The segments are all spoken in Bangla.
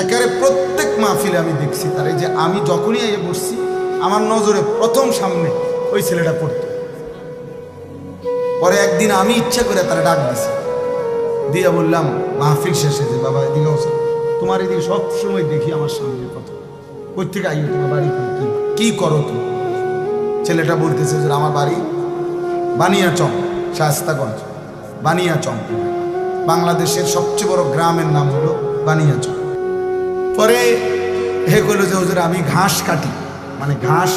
একেবারে প্রত্যেক মাহফিলে আমি দেখছি তার, এই যে আমি যখনই এসে বসছি আমার নজরে প্রথম সামনে ওই ছেলেটা পড়তো। পরে একদিন আমি ইচ্ছা করে তারা ডাক দিছি, দিয়া বললাম মাহফিল শেষে যে বাবা এদিকে আসো, তোমার এদিকে সব সময় দেখি আমার সামনে কথা, কই থেকে আইও, তোমার বাড়ি কি করো তুমি? ছেলেটা বলতেছে যে আমার বাড়ি বানিয়াচং, শায়েস্তাগঞ্জ বানিয়াচং, বাংলাদেশের সবচেয়ে বড় গ্রামের নাম হলো বানিয়াচং। পরে হে কইলো যে হুজুর আমি ঘাস কাটি, মানে ঘাস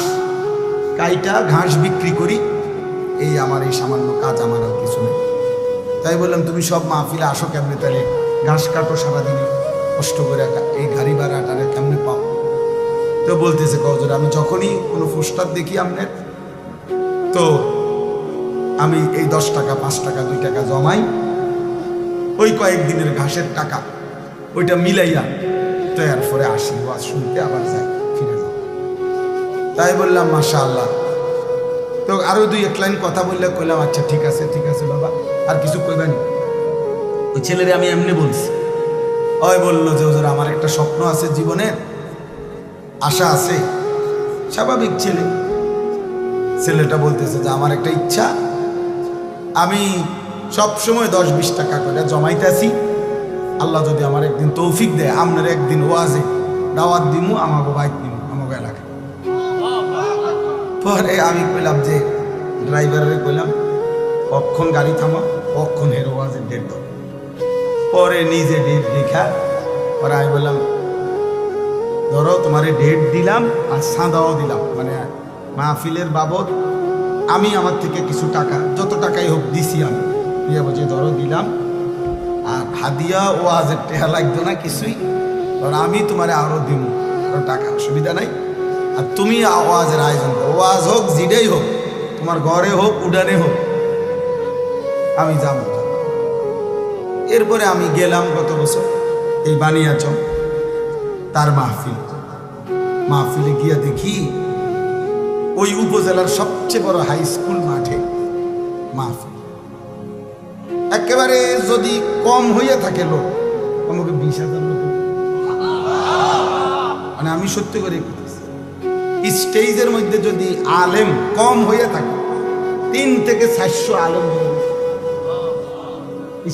কাইটা ঘাস বিক্রি করি, এই আমার এই সামান্য কাজ, আমার আর কিছু নেই। তাই বললাম তুমি সব মাহফিলে আসো কেমনে, তাহলে ঘাস কাটো সারাদিনে কষ্ট করে, এই গাড়ি ভাড়াটা কেমনে পাও? তো বলতেছে হুজুর আমি যখনই কোনো পোস্টার দেখি আপনার, তো আমি এই 10 টাকা 5 টাকা 2 টাকা জমাই, ওই কয়েকদিনের ঘাসের টাকা ওইটা মিলাইয়া তো এরপরে আসি ওয়াজ শুনতে, আবার যাই ফিরে যাই। তাই বললাম মাশাআল্লাহ। তো আরো 2-1 লাইন কথা বললে কইলাম আচ্ছা ঠিক আছে বাবা, আর কিছু কইবানি? ওই ছেলেরে আমি এমনি বলছি, ওই বললো যে হুজুর আমার একটা স্বপ্ন আছে, জীবনের আশা আছে। স্বাভাবিক ছেলে, ছেলেটা বলতেছে যে আমার একটা ইচ্ছা, আমি সব সময় 10-20 টাকা করে জমাইতেছি, আল্লাহ যদি আমার একদিন তৌফিক দেয় আপনার একদিন ওয়াজে দাওয়াত দিমু, আমাকে বাইক দিমু আমাকে এলাকায়। পরে আমি কইলাম যে ড্রাইভারের কইলাম কখন গাড়ি থামা, কখন হের ওয়াজের ডেট দাও। পরে নিজে ডেট দেখা, পরে আমি বললাম ধরো তোমারে ডেট দিলাম আর সাদাও দিলাম, মানে মাহফিলের বাবদ আমি আমার থেকে কিছু টাকা, যত টাকাই হোক দিছি আমি, দিয়ে বলছি ধরো দিলাম, আর হাদিয়া ওয়াজের টেহা লাগতো না কিছুই, ধরো আমি তোমারে আরো দিব টাকা, অসুবিধা নাই। আর তুমি ওয়াজের আয়োজন করো, ওয়াজ হোক জিডেই হোক, তোমার ঘরে হোক উডানে হোক, আমি যাবো। এরপরে আমি গেলাম গত বছর এই বানিয়াচং তার মাহফিলে গিয়া দেখি ওই উপজেলার সবচেয়ে বড় হাই স্কুল মাঠে মাহফিল, একেবারে যদি কম হইয়া থাকে লোক আমাকে 20,000 লোক, মানে আমি সত্যি করে স্টেজের মধ্যে যদি আলেম কম হইয়া থাকে 3 থেকে 400 আলেম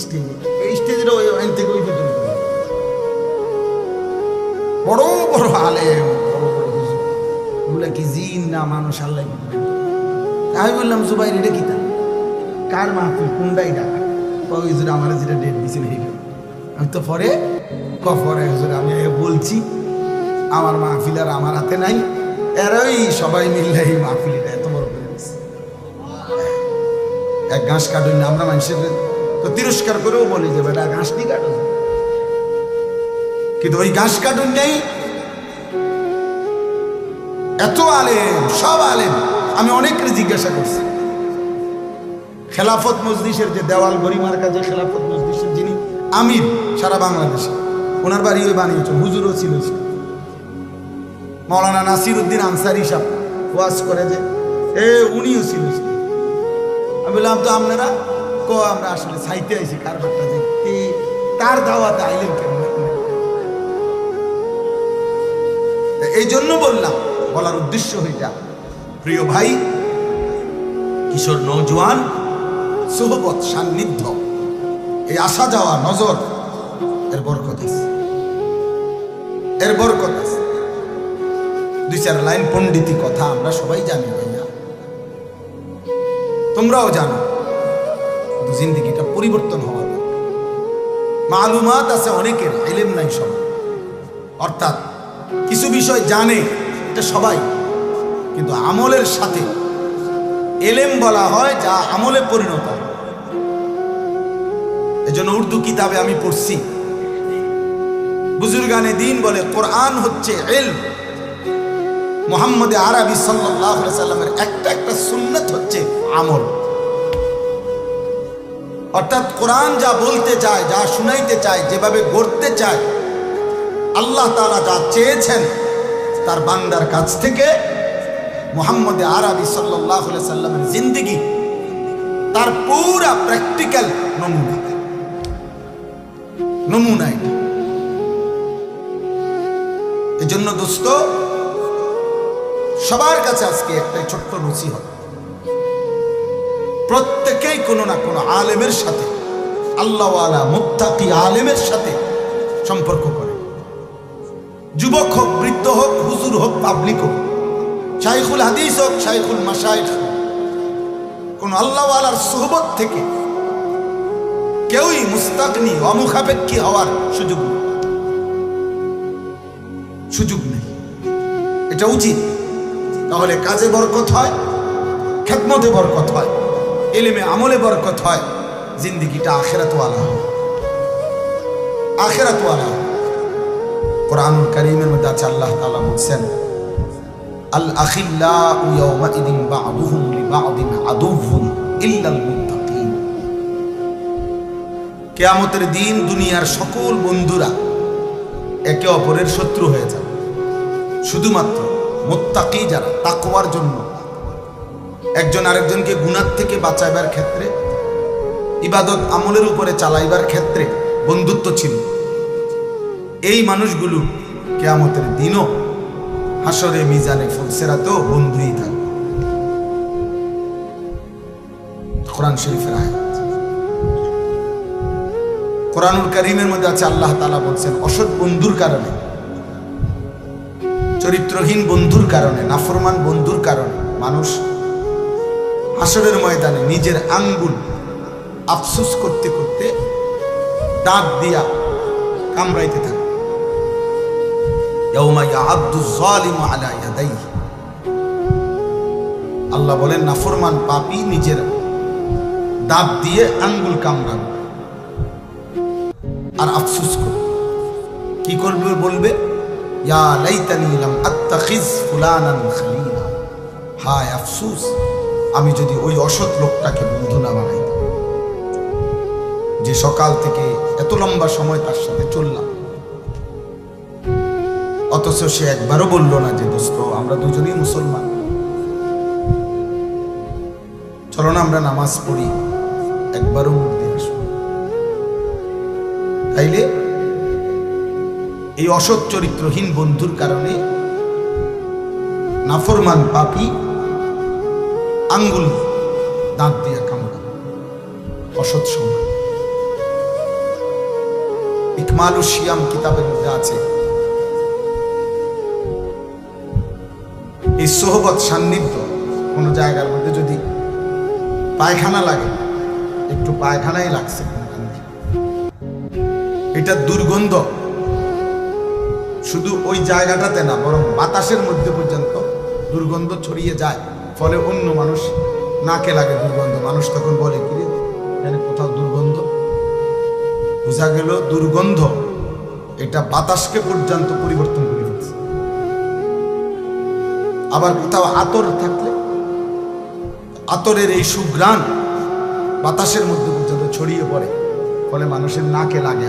স্টেজে, এই স্টেজের ওই থেকে ওই পর্যন্ত বড় বড় আলেম, বড় বড় হুজুর, ওগুলা কি জিন না মানুষ আল্লাহ। আমি বললাম জুবাইর এটা কি, কার মাহফিল, কোনটাই ডাকা? হুজুর আমার যেটা ডেট দিয়েছেন এই, আমি তো পরে হুজুর আমি বলছি আমার মাহফিল আর আমার হাতে নাই, এরাই সবাই মিললে এই মাহফিলটা এত বড় করে দিচ্ছে। এক ঘাস কাটুন না, আমরা মানুষের তো তিরস্কার করেও বলি যে বেটা ঘাস নিয়ে কাটো, কিন্তু ওই ঘাস কাটুন নেই, এত আলেম, সব আলেম। আমি অনেকের জিজ্ঞাসা করছি, খেলাফত মজলিসের যে দেওয়াল গরিমার কাজে খেলাফত মজলিসের যিনি আমির সারা বাংলাদেশে, ওনার বাড়ি ওই বানিয়েছেন, হুজুরও ছিল, মৌলানা নাসির উদ্দিন আনসারি সাহেব ওয়াজ করে যে উনিও ছিল। আমি বললাম তো আপনারা আমরা আসলে চাইতে আইছি কারবারটা যে তার দাওয়াতে আইলেন কেন? এই জন্য বলার উদ্দেশ্য হইটা, প্রিয় ভাই, কিশোর নওজোয়ান সোহবত সান্নিধ্য, এই আসা যাওয়া নজর, এর বরকত আছে, এর বরকত আছে। 2-4 লাইন পণ্ডিতি কথা আমরা সবাই জানি ভাইয়া, তোমরাও জানো, জিন্দেগিটা পরিবর্তন হওয়া দরকার। মালুমাত আছে অনেকের, ইলম নাই সবার, অর্থাৎ কিছু বিষয় জানে এটা সবাই, কিন্তু আমলের সাথে এলেম বলা হয় যা আমলে পরিণত হয়। এজন্য উর্দু কিতাবে আমি পড়ছি, বুজুর্গানে দ্বীন বলে কোরআন হচ্ছে ইলম, মুহাম্মদ আরবি সাল্লাল্লাহু আলাইহি সাল্লামের একটা সুন্নাত হচ্ছে আমল। অর্থাৎ কোরআন যা বলতে চায়, যা শুনাইতে চায়, যেভাবে গড়তে চায়, আল্লাহ তাআলা যা চেয়েছেন তার বান্দার কাছ থেকে, মুহাম্মদ আরবি সাল্লাল্লাহু আলাইহি সাল্লামের জিন্দেগি তার পুরা প্র্যাকটিক্যাল নমুনা। এজন্য দোস্ত, সবার কাছে আজকে একটাই ছোট্ট নসিহত, প্রত্যেকেই কোনো না কোনো আলেমের সাথে, আল্লাহওয়ালা মুত্তাকি আলেমের সাথে সম্পর্ক করে। যুবক হোক, বৃদ্ধ হোক, হুজুর হোক, পাবলিক হোক, শাইখুল হাদিস হোক, শাইখুল মাশায়েখ হোক, কোন আল্লাহওয়ালার সুহবত থেকে কেউই মুস্তাগনি অমুখাপেক্ষী হওয়ার সুযোগ নেই। এটা উচিত। তাহলে কাজে বরকত হয়, খেদমতে বরকত হয়, ইলমে আমলে বরকত হয়, জিন্দেগিটা আখিরাতওয়ালা হয়, আখিরাতওয়ালা হয়। কোরআনুল কারীমের মধ্যে আছে, আল্লাহ তাআলা বলছেন, আল আখিল্লাউ ইয়াওমাইদিন বা'দুহুম লিবা'দিন আদুউন ইল্লাল মুত্তাকিন। কিয়ামতের দিন দুনিয়ার সকল বন্ধুরা একে অপরের শত্রু হয়ে যাবে, শুধুমাত্র মুত্তাকি যারা, তাকওয়ার জন্য একজন আরেকজনকে গুনাহ থেকে বাঁচাইবার ক্ষেত্রে, ইবাদত আমলের উপরে চালাইবার ক্ষেত্রে বন্ধুত্ব ছিল, এই মানুষগুলো কিয়ামতের দিনও হাসরে মিজানে ফুলসিরাতেও বন্ধুই থাকবে। কোরআন শরীফের আয়াত। কোরআনুল কারীমের মধ্যে আছে, আল্লাহ তাআলা বলছেন, অসৎ বন্ধুর কারণে, চরিত্রহীন বন্ধুর কারণে, নাফরমান বন্ধুর কারণে মানুষ হাসরের ময়দানে নিজের আঙ্গুল আফসোস করতে করতে দাঁত দিয়া কামড়াইতে থাকে। ইয়াউমা ইয়াআদ্দু যালিমু আলা ইয়াদাইহি। আল্লাহ বলেন, নাফরমান পাপী নিজের দাঁত দিয়ে আঙ্গুল কামড়াবে আর আফসোস করবে। কি করবে? বলবে, ইয়া লাইতানি লাম আত্তাখিজ ফুলানান খালিলা। হায় আফসোস, আমি যদি ওই অসৎ লোকটাকে বন্ধু না বানাইতাম, যে সকাল থেকে এত লম্বা সময় তার সাথে চললাম, অথচ সে একবারও বলল না যে দোস্ত আমরা দুজনেই মুসলমান, চলো না আমরা নামাজ পড়ি, একবারও মুখ দিয়ে আসবো। তাইলে এই অসৎ চরিত্রহীন বন্ধুর কারণে নাফরমান পাপী আঙ্গুল দাঁত দিয়ে কামড়া, অসৎ সময়। ইকমালুশ সিয়াম কিতাবের মধ্যে আছে, এই সোহবত সান্নিধ্য কোন জায়গার মধ্যে যদি পায়খানা লাগে, একটু পায়খানাই লাগছে, এটা দুর্গন্ধ শুধু ওই জায়গাটাতে না, বরং বাতাসের মধ্যে পর্যন্ত দুর্গন্ধ ছড়িয়ে যায়, ফলে অন্য মানুষ নাকে লাগে দুর্গন্ধ। মানুষ তখন বলে, কিরে এখানে কোথাও দুর্গন্ধ। বোঝা গেল দুর্গন্ধ এটা বাতাসকে পর্যন্ত পরিবর্তন করে দিচ্ছে। আবার কোথাও আতর থাকলে আতরের এই সুঘ্রাণ বাতাসের মধ্যে পর্যন্ত ছড়িয়ে পড়ে, ফলে মানুষের নাকে লাগে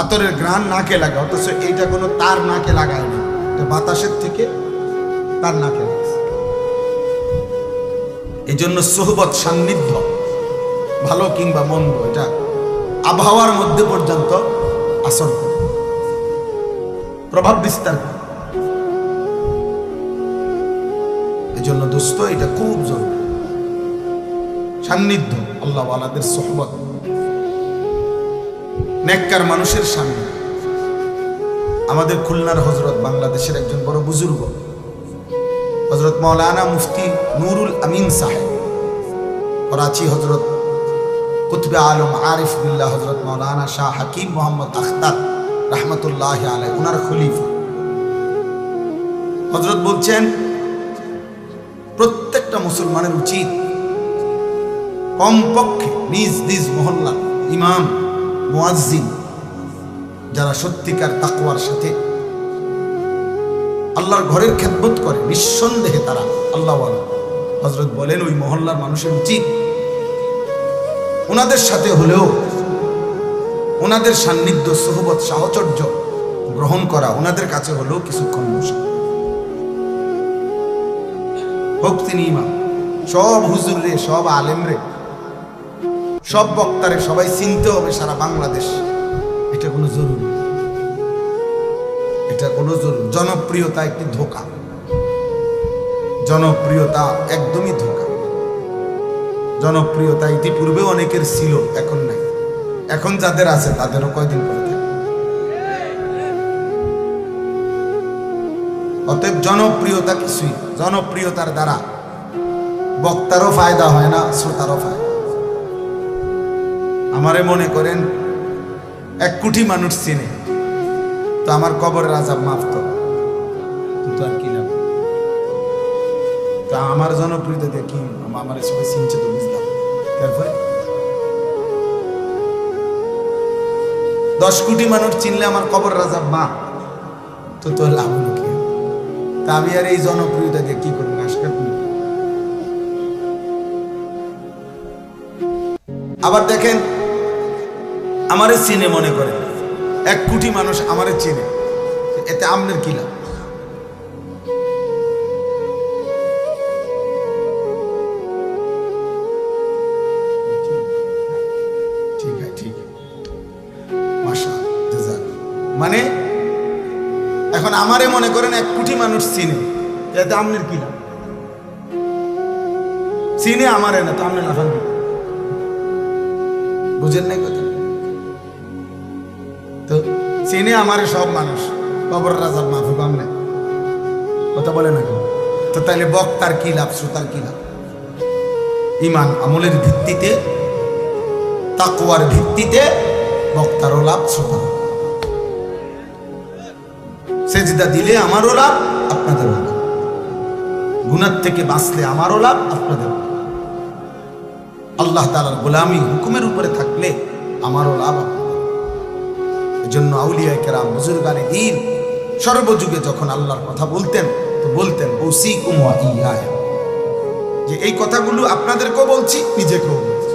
আতরের ঘ্রাণ নাকে লাগে, অথচ এইটা কোনো তার নাকে লাগায় না, এটা বাতাসের থেকে তার নাকে লাগছে। এই জন্য সোহবত সান্নিধ্য, ভালো কিংবা মন্দ, এটা আবহাওয়ার মধ্যে পর্যন্ত আসর করে, প্রভাব বিস্তার করে। এই জন্য দোস্ত, এটা খুব জরুরি, সান্নিধ্য, আল্লাহ ওয়ালাদের সোহবত, নেককার মানুষের সামনে। আমাদের খুলনার হযরত, বাংলাদেশের একজন বড় বুজুর্গ হযরত মাওলানা মুফতি নুরুল আমিন সাহেব, করাচি হযরত কুতবে আলম আরিফ বিল্লাহ হযরত মাওলানা শাহ হাকিম মোহাম্মদ আখতার রাহমাতুল্লাহ আলাইহি, ওনার খলিফা। হযরত বলছেন, প্রত্যেকটা মুসলমানের উচিত কমপক্ষে নিজ নিজ মহল্লা ইমাম, মুয়াজ্জিন, যারা সত্যিকার তাকওয়ার সাথে আল্লাহর ঘরের খেদমত করে, নিঃসন্দেহে তারা আল্লাহওয়ালা। হযরত বলেন, ওই মহল্লার মানুষের উচিত ওনাদের সাথে হলেও ওনাদের সান্নিধ্য, সোহবত, সাহচর্য গ্রহণ করা, ওনাদের কাছে হলেও কিছুক্ষণ বসা। হোক তিনি ইমাম, সব হুজুর রে, সব আলেম রে, সব বক্তারে সবাই চিনতে হবে সারা বাংলাদেশ, এটা কোনো জরুরি। বড় জরুরি। জনপ্রিয়তা একটি ধোঁকা, জনপ্রিয়তা একদমই ধোঁকা। জনপ্রিয়তা ইতিপূর্বে অনেকের ছিল, এখন নাই। এখন যাদের আছে তাদেরও কয়দিন পরে থাকে। অতএব জনপ্রিয়তা কিছুই, জনপ্রিয়তার দ্বারা বক্তারও ফায়দা হয় না, শ্রোতারও ফায়দা। আমারে মনে করেন 1 কোটি মানুষ চিনে, তো আমার কবরের আযাব মাফ তো, কিন্তু আর কি লাভ? তা আমার জনপ্রিয়তা দিয়ে কি, আমার সবাই চিনছে তো বুঝলাম, তারপরে 10 কোটি মানুষ চিনলে আমার কবরের আযাব মাফ, তো তোর লাভ হলো কি? তা আমি আর এই জনপ্রিয়তা দিয়ে কি করবো? আবার দেখেন, আমারে চিনে, মনে করেন 1 কোটি মানুষ আমারে চিনে, এতে আমনের কি লাভ? ঠিক আছে, মাশাআল্লাহ। মানে এখন আমারে মনে করেন 1 কোটি মানুষ চিনে, এতে আমনের কি লাভ? চিনে আমারে না, তো আমনের লাভ হবে? বুঝেন নাই কথা? তো চিনে আমারে সব মানুষ, কবরের আযাব মাফ হবে আমনে, কথা বলে না কেউ? তো তাইলে বক্তার কি লাভ, শ্রোতার কি লাভ? ঈমান আমলের ভিত্তিতে, তাকওয়ার ভিত্তিতে বক্তারও লাভ, শ্রোতারও। সেজদা দিলে আমারও লাভ, আপনাদেরও লাভ। গুনাহ থেকে বাঁচলে আমারও লাভ, আপনাদেরও লাভ। আল্লাহ তাআলার গোলামি হুকুমের উপরে থাকলে আমারও লাভ। এজন্য আউলিয়া কেরাম, বুজুর্গানে দ্বীন সর্বযুগে যখন আল্লাহর কথা বলতেন, তো বলতেন উসিকুম ওয়া ইয়া, যে এই কথাগুলো আপনাদেরকেও বলছি, নিজেকেও বলছি।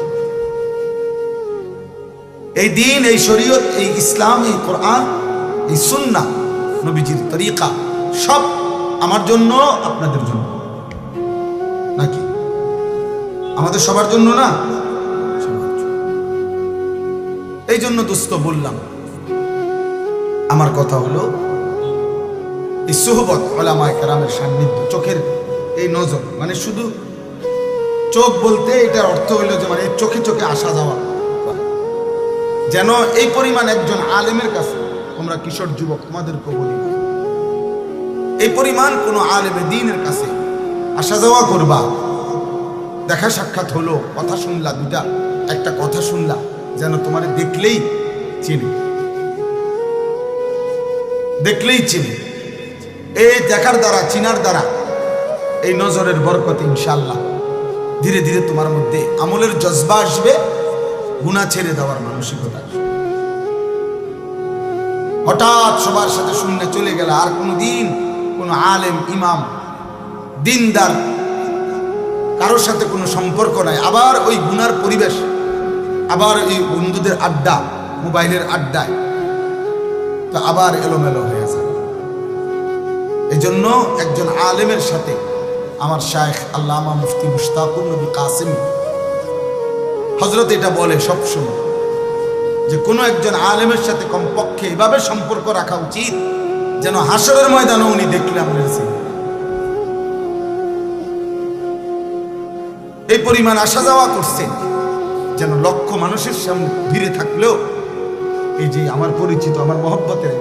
এই দ্বীন, এই শরীয়ত, এই ইসলাম, এই কোরআন, এই সুন্নাহ, নবীজির তরিকা, সব আমার জন্য, আপনাদের জন্য নাকি? আমাদের সবার জন্য না? এই জন্য দোস্ত বললাম, আমার কথা হলো এই সুহবত, উলামায়ে কেরামের সান্নিধ্য, চোখের এই নজর, মানে শুধু চোখ বলতে এটার অর্থ হইল যে মানে চোখে চোখে আসা যাওয়া, যেন এই পরিমাণ একজন আলেমের কাছে, তোমরা কিশোর যুবক তোমাদেরকে বলি, এই পরিমাণ কোন আলেমে দ্বীনের কাছে আসা যাওয়া করবা, দেখা সাক্ষাৎ হলো, কথা শুনলা, দুটা একটা কথা শুনলা, যেন তোমার দেখলেই চিনি, দেখলেই চিনি। এই দেখার দ্বারা, চিনার দ্বারা, এই নজরের বরকতে ইনশাআল্লাহ ধীরে ধীরে তোমার মধ্যে আমলের জজবা আসবে, গুনাহ ছেড়ে দেওয়ার মানসিকতা আসবে। হঠাৎ সবার সাথে শূন্য চলে গেলে, আর কোনোদিন কোনো আলেম, ইমাম, দিনদার কারোর সাথে কোনো সম্পর্ক নাই, আবার ওই গুনার পরিবেশ, আবার ওই বন্ধুদের আড্ডা, মোবাইলের আড্ডায়, তো আবার এলোমেলো হয়ে যায়। এই জন্য একজন আলেমের সাথে, আমার শায়েখ আল্লামা মুফতি মুশতাকুর নবী কাসিম হযরত এটা বলে সবসময়, যে কোনো একজন আলেমের সাথে কমপক্ষে এভাবে সম্পর্ক রাখা উচিত, যেন হাসরের ময়দানে উনি দেখলে আমাদের এই পরিমাণ আসা যাওয়া করছে, যেন লক্ষ মানুষের সামনে ভিড়ে থাকলেও এই যে আমার পরিচিত, আমার মহব্বতের